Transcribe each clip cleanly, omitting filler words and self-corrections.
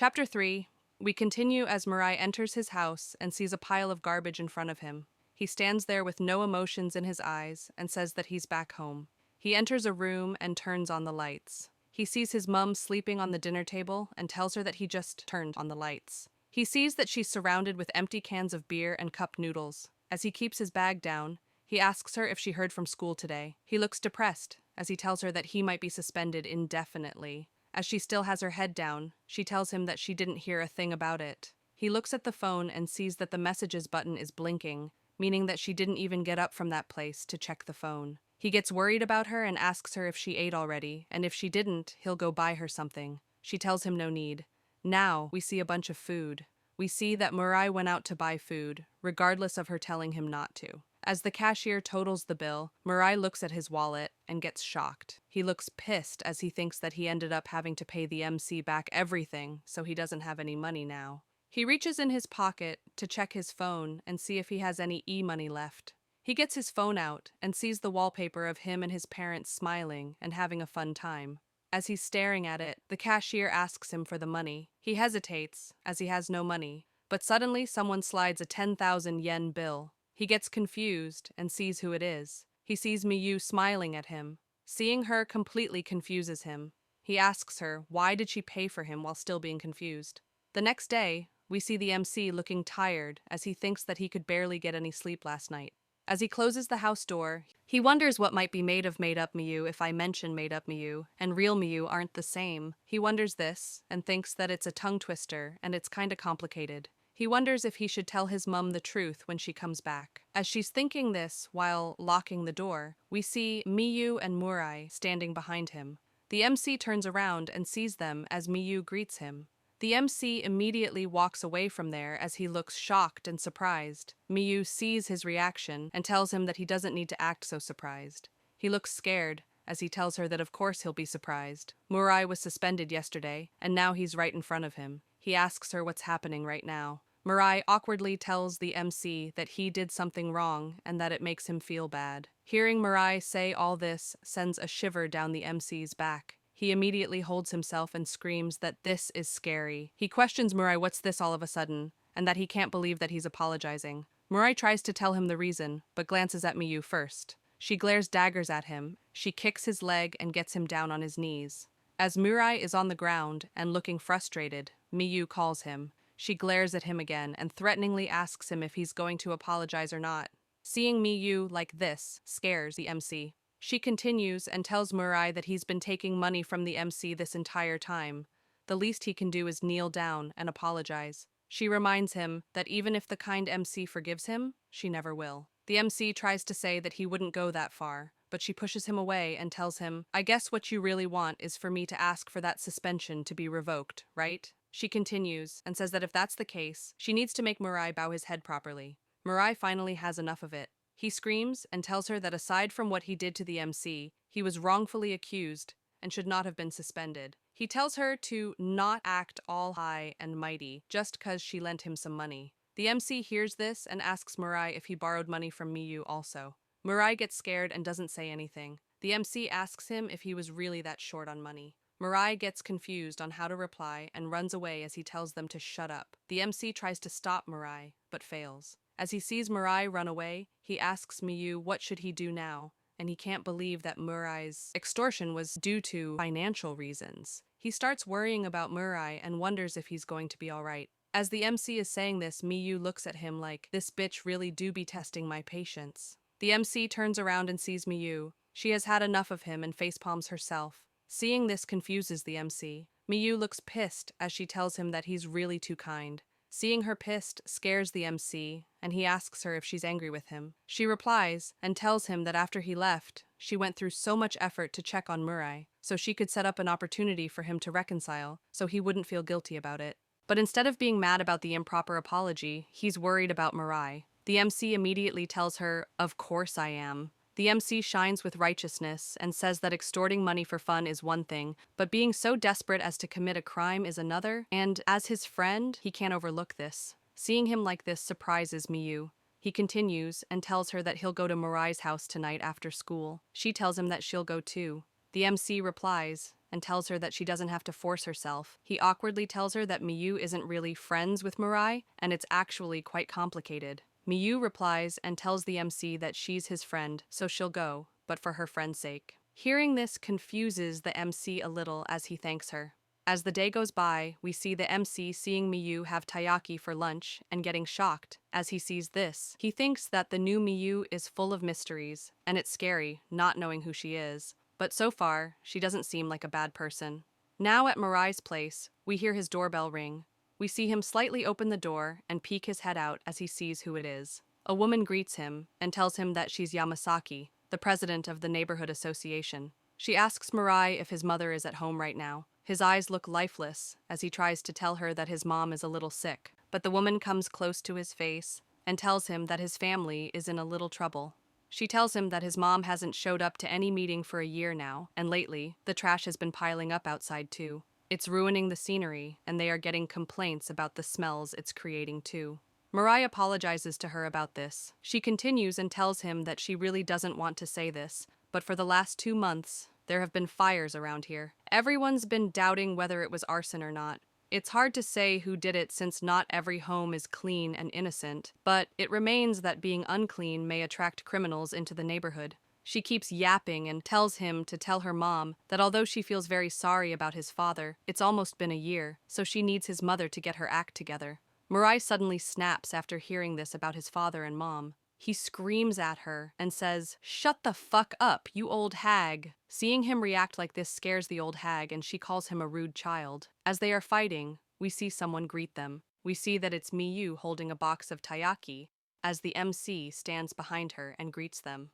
Chapter 3. We continue as Mirai enters his house and sees a pile of garbage in front of him. He stands there with no emotions in his eyes and says that he's back home. He enters a room and turns on the lights. He sees his mum sleeping on the dinner table and tells her that he just turned on the lights. He sees that she's surrounded with empty cans of beer and cup noodles. As he keeps his bag down, he asks her if she heard from school today. He looks depressed as he tells her that he might be suspended indefinitely. As she still has her head down, she tells him that she didn't hear a thing about it. He looks at the phone and sees that the messages button is blinking, meaning that she didn't even get up from that place to check the phone. He gets worried about her and asks her if she ate already, and if she didn't, he'll go buy her something. She tells him no need. Now, we see a bunch of food. We see that Mirai went out to buy food, regardless of her telling him not to. As the cashier totals the bill, Mirai looks at his wallet and gets shocked. He looks pissed as he thinks that he ended up having to pay the MC back everything, so he doesn't have any money now. He reaches in his pocket to check his phone and see if he has any e-money left. He gets his phone out and sees the wallpaper of him and his parents smiling and having a fun time. As he's staring at it, the cashier asks him for the money. He hesitates, as he has no money, but suddenly someone slides a 10,000 yen bill. He gets confused and sees who it is. He sees Miyu smiling at him. Seeing her completely confuses him. He asks her why did she pay for him while still being confused. The next day, we see the MC looking tired as he thinks that he could barely get any sleep last night. As he closes the house door, he wonders what might be made of made-up Miyu if I mention made-up Miyu, and real Miyu aren't the same. He wonders this, and thinks that it's a tongue twister, and it's kinda complicated. He wonders if he should tell his mum the truth when she comes back. As she's thinking this while locking the door, we see Miyu and Mirai standing behind him. The MC turns around and sees them as Miyu greets him. The MC immediately walks away from there as he looks shocked and surprised. Miyu sees his reaction and tells him that he doesn't need to act so surprised. He looks scared as he tells her that of course he'll be surprised. Mirai was suspended yesterday, and now he's right in front of him. He asks her what's happening right now. Mirai awkwardly tells the MC that he did something wrong and that it makes him feel bad. Hearing Mirai say all this sends a shiver down the MC's back. He immediately holds himself and screams that this is scary. He questions Mirai what's this all of a sudden, and that he can't believe that he's apologizing. Mirai tries to tell him the reason, but glances at Miyu first. She glares daggers at him. She kicks his leg and gets him down on his knees. As Mirai is on the ground and looking frustrated, Miyu calls him. She glares at him again and threateningly asks him if he's going to apologize or not. Seeing Miyu like this scares the MC. She continues and tells Mirai that he's been taking money from the MC this entire time. The least he can do is kneel down and apologize. She reminds him that even if the kind MC forgives him, she never will. The MC tries to say that he wouldn't go that far, but she pushes him away and tells him, I guess what you really want is for me to ask for that suspension to be revoked, right? She continues and says that if that's the case, she needs to make Mirai bow his head properly. Mirai finally has enough of it. He screams and tells her that aside from what he did to the MC, he was wrongfully accused and should not have been suspended. He tells her to not act all high and mighty just 'cause she lent him some money. The MC hears this and asks Mirai if he borrowed money from Miyu also. Mirai gets scared and doesn't say anything. The MC asks him if he was really that short on money. Mirai gets confused on how to reply and runs away as he tells them to shut up. The MC tries to stop Mirai, but fails. As he sees Mirai run away, he asks Miyu what should he do now, and he can't believe that Mirai's extortion was due to financial reasons. He starts worrying about Mirai and wonders if he's going to be alright. As the MC is saying this, Miyu looks at him like, this bitch really do be testing my patience. The MC turns around and sees Miyu. She has had enough of him and facepalms herself. Seeing this confuses the MC. Miyu looks pissed as she tells him that he's really too kind. Seeing her pissed scares the MC, and he asks her if she's angry with him. She replies and tells him that after he left, she went through so much effort to check on Mirai, so she could set up an opportunity for him to reconcile, so he wouldn't feel guilty about it. But instead of being mad about the improper apology, he's worried about Mirai. The MC immediately tells her, of course I am. The MC shines with righteousness and says that extorting money for fun is one thing, but being so desperate as to commit a crime is another, and as his friend, he can't overlook this. Seeing him like this surprises Miyu. He continues and tells her that he'll go to Mirai's house tonight after school. She tells him that she'll go too. The MC replies and tells her that she doesn't have to force herself. He awkwardly tells her that Miyu isn't really friends with Mirai, and it's actually quite complicated. Miyu replies and tells the MC that she's his friend, so she'll go, but for her friend's sake. Hearing this confuses the MC a little as he thanks her. As the day goes by, we see the MC seeing Miyu have taiyaki for lunch and getting shocked as he sees this. He thinks that the new Miyu is full of mysteries, and it's scary not knowing who she is. But so far, she doesn't seem like a bad person. Now at Mirai's place, we hear his doorbell ring. We see him slightly open the door and peek his head out as he sees who it is. A woman greets him and tells him that she's Yamasaki, the president of the neighborhood association. She asks Mirai if his mother is at home right now. His eyes look lifeless as he tries to tell her that his mom is a little sick, but the woman comes close to his face and tells him that his family is in a little trouble. She tells him that his mom hasn't showed up to any meeting for a year now, and lately, the trash has been piling up outside too. It's ruining the scenery, and they are getting complaints about the smells it's creating too. Mirai apologizes to her about this. She continues and tells him that she really doesn't want to say this, but for the last 2 months, there have been fires around here. Everyone's been doubting whether it was arson or not. It's hard to say who did it since not every home is clean and innocent, but it remains that being unclean may attract criminals into the neighborhood. She keeps yapping and tells him to tell her mom that although she feels very sorry about his father, it's almost been a year, so she needs his mother to get her act together. Mirai suddenly snaps after hearing this about his father and mom. He screams at her and says, "Shut the fuck up, you old hag." Seeing him react like this scares the old hag and she calls him a rude child. As they are fighting, we see someone greet them. We see that it's Miyu holding a box of taiyaki as the MC stands behind her and greets them.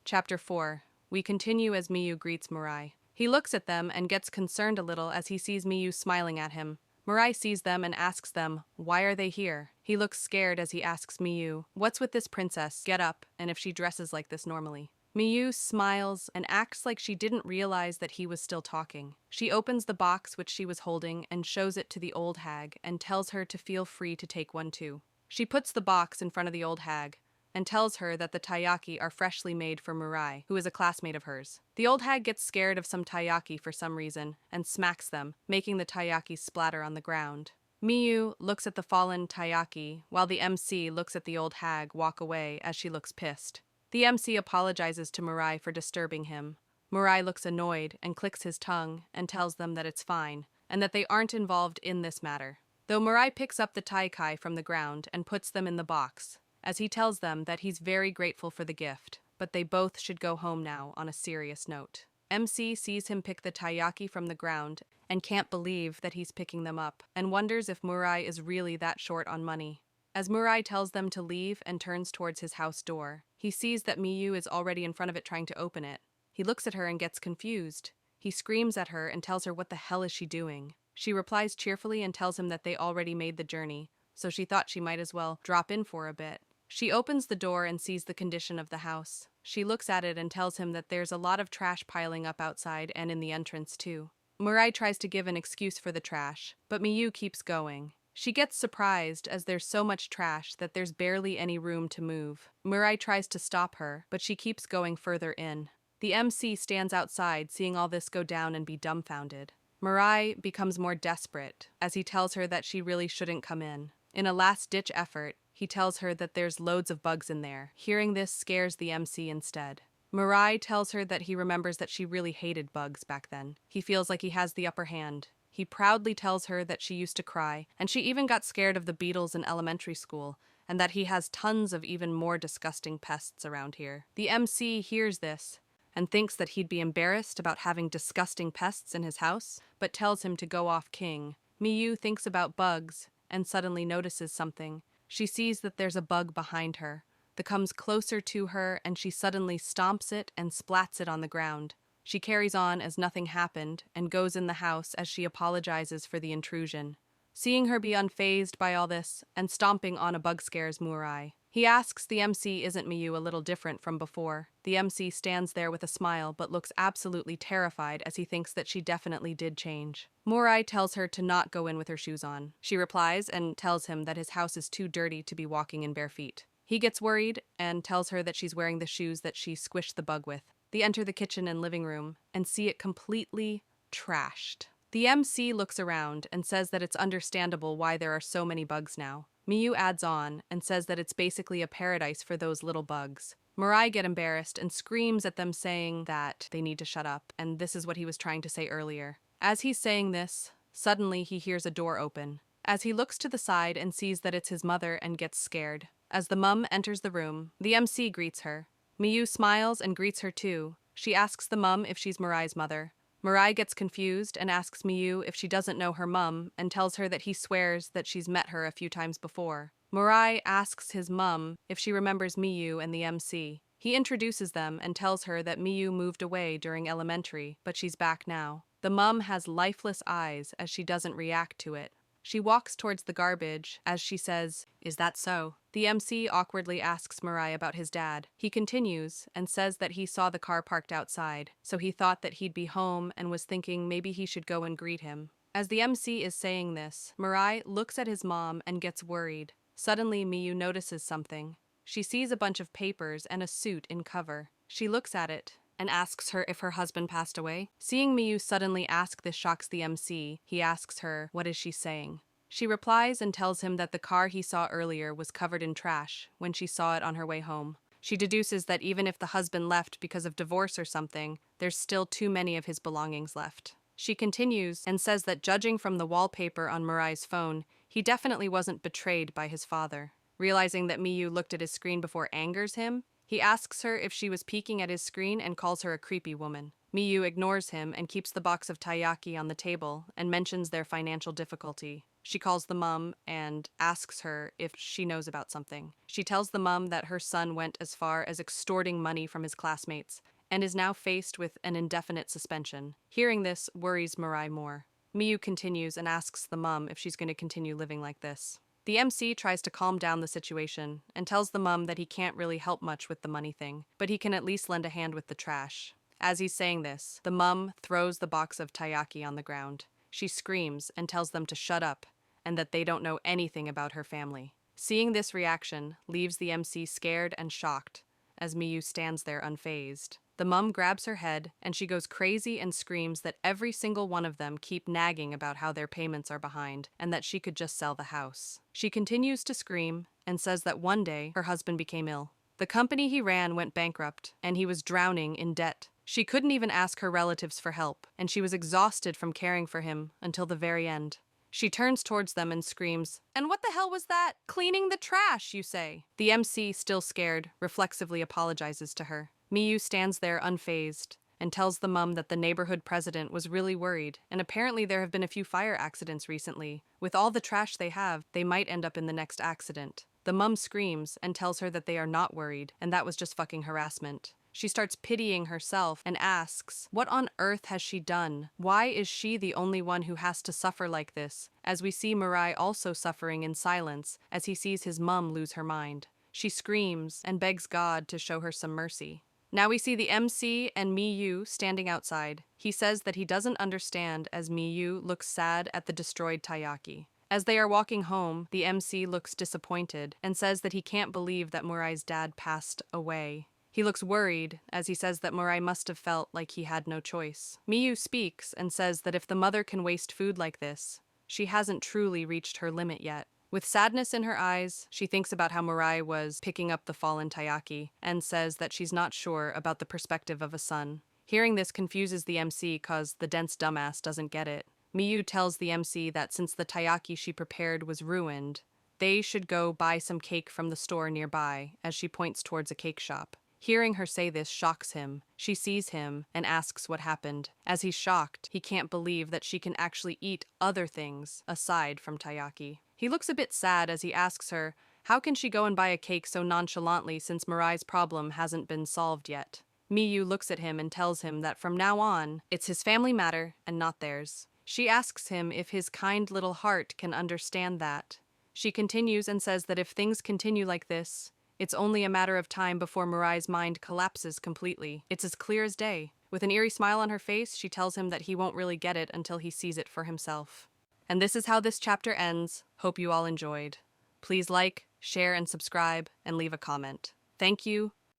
Chapter 4. We continue as Miyu greets Mirai. He looks at them and gets concerned a little as he sees Miyu smiling at him. Mirai sees them and asks them, why are they here? He looks scared as he asks Miyu, what's with this princess? Get up, and if she dresses like this normally. Miyu smiles and acts like she didn't realize that he was still talking. She opens the box which she was holding and shows it to the old hag and tells her to feel free to take one too. She puts the box in front of the old hag and tells her that the taiyaki are freshly made for Mirai, who is a classmate of hers. The old hag gets scared of some taiyaki for some reason and smacks them, making the taiyaki splatter on the ground. Miyu looks at the fallen taiyaki while the MC looks at the old hag walk away as she looks pissed. The MC apologizes to Mirai for disturbing him. Mirai looks annoyed and clicks his tongue and tells them that it's fine and that they aren't involved in this matter. Though Mirai picks up the taikai from the ground and puts them in the box, as he tells them that he's very grateful for the gift, but they both should go home now on a serious note. MC sees him pick the taiyaki from the ground and can't believe that he's picking them up and wonders if Mirai is really that short on money. As Mirai tells them to leave and turns towards his house door, he sees that Miyu is already in front of it trying to open it. He looks at her and gets confused. He screams at her and tells her what the hell is she doing. She replies cheerfully and tells him that they already made the journey, so she thought she might as well drop in for a bit. She opens the door and sees the condition of the house. She looks at it and tells him that there's a lot of trash piling up outside and in the entrance too. Mirai tries to give an excuse for the trash, but Miyu keeps going. She gets surprised as there's so much trash that there's barely any room to move. Mirai tries to stop her, but she keeps going further in. The MC stands outside seeing all this go down and be dumbfounded. Mirai becomes more desperate as he tells her that she really shouldn't come in. In a last-ditch effort, he tells her that there's loads of bugs in there. Hearing this scares the MC instead. Mirai tells her that he remembers that she really hated bugs back then. He feels like he has the upper hand. He proudly tells her that she used to cry, and she even got scared of the beetles in elementary school, and that he has tons of even more disgusting pests around here. The MC hears this and thinks that he'd be embarrassed about having disgusting pests in his house, but tells him to go off king. Miyu thinks about bugs and suddenly notices something. She sees that there's a bug behind her that comes closer to her, and she suddenly stomps it and splats it on the ground. She carries on as nothing happened and goes in the house as she apologizes for the intrusion. Seeing her be unfazed by all this and stomping on a bug scares Mirai. He asks the MC isn't Miyu a little different from before. The MC stands there with a smile but looks absolutely terrified as he thinks that she definitely did change. Mirai tells her to not go in with her shoes on. She replies and tells him that his house is too dirty to be walking in bare feet. He gets worried and tells her that she's wearing the shoes that she squished the bug with. They enter the kitchen and living room and see it completely trashed. The MC looks around and says that it's understandable why there are so many bugs now. Miyu adds on and says that it's basically a paradise for those little bugs. Mirai get embarrassed and screams at them saying that they need to shut up, and this is what he was trying to say earlier. As he's saying this, suddenly he hears a door open. As he looks to the side and sees that it's his mother and gets scared. As the mum enters the room, the MC greets her. Miyu smiles and greets her too. She asks the mum if she's Mirai's mother. Mirai gets confused and asks Miyu if she doesn't know her mum and tells her that he swears that she's met her a few times before. Mirai asks his mum if she remembers Miyu and the MC. He introduces them and tells her that Miyu moved away during elementary, but she's back now. The mum has lifeless eyes as she doesn't react to it. She walks towards the garbage as she says, "Is that so?" The MC awkwardly asks Mirai about his dad. He continues and says that he saw the car parked outside, so he thought that he'd be home and was thinking maybe he should go and greet him. As the MC is saying this, Mirai looks at his mom and gets worried. Suddenly, Miyu notices something. She sees a bunch of papers and a suit in cover. She looks at it and asks her if her husband passed away. Seeing Miyu suddenly ask this shocks the MC. He asks her, what is she saying? She replies and tells him that the car he saw earlier was covered in trash when she saw it on her way home. She deduces that even if the husband left because of divorce or something, there's still too many of his belongings left. She continues and says that judging from the wallpaper on Mirai's phone, he definitely wasn't betrayed by his father. Realizing that Miyu looked at his screen before angers him, he asks her if she was peeking at his screen and calls her a creepy woman. Miyu ignores him and keeps the box of taiyaki on the table and mentions their financial difficulty. She calls the mum and asks her if she knows about something. She tells the mum that her son went as far as extorting money from his classmates and is now faced with an indefinite suspension. Hearing this worries Mirai more. Miyu continues and asks the mum if she's going to continue living like this. The MC tries to calm down the situation and tells the mum that he can't really help much with the money thing, but he can at least lend a hand with the trash. As he's saying this, the mum throws the box of taiyaki on the ground. She screams and tells them to shut up and that they don't know anything about her family. Seeing this reaction leaves the MC scared and shocked as Miyu stands there unfazed. The mum grabs her head and she goes crazy and screams that every single one of them keep nagging about how their payments are behind and that she could just sell the house. She continues to scream and says that one day her husband became ill. The company he ran went bankrupt and he was drowning in debt. She couldn't even ask her relatives for help and she was exhausted from caring for him until the very end. She turns towards them and screams, "And what the hell was that? Cleaning the trash, you say?" The MC, still scared, reflexively apologizes to her. Miyu stands there unfazed and tells the mum that the neighborhood president was really worried, and apparently there have been a few fire accidents recently. With all the trash they have, they might end up in the next accident. The mum screams and tells her that they are not worried, and that was just fucking harassment. She starts pitying herself and asks, what on earth has she done? Why is she the only one who has to suffer like this? As we see Mirai also suffering in silence as he sees his mum lose her mind. She screams and begs God to show her some mercy. Now we see the MC and Miyu standing outside. He says that he doesn't understand as Miyu looks sad at the destroyed taiyaki. As they are walking home, the MC looks disappointed and says that he can't believe that Mirai's dad passed away. He looks worried as he says that Mirai must have felt like he had no choice. Miyu speaks and says that if the mother can waste food like this, she hasn't truly reached her limit yet. With sadness in her eyes, she thinks about how Mirai was picking up the fallen taiyaki and says that she's not sure about the perspective of a son. Hearing this confuses the MC cause the dense dumbass doesn't get it. Miyu tells the MC that since the taiyaki she prepared was ruined, they should go buy some cake from the store nearby as she points towards a cake shop. Hearing her say this shocks him. She sees him and asks what happened. As he's shocked, he can't believe that she can actually eat other things aside from taiyaki. He looks a bit sad as he asks her, how can she go and buy a cake so nonchalantly since Mirai's problem hasn't been solved yet? Miyu looks at him and tells him that from now on, it's his family matter and not theirs. She asks him if his kind little heart can understand that. She continues and says that if things continue like this, it's only a matter of time before Mirai's mind collapses completely. It's as clear as day. With an eerie smile on her face, she tells him that he won't really get it until he sees it for himself. And this is how this chapter ends. Hope you all enjoyed. Please like, share, and subscribe, and leave a comment. Thank you,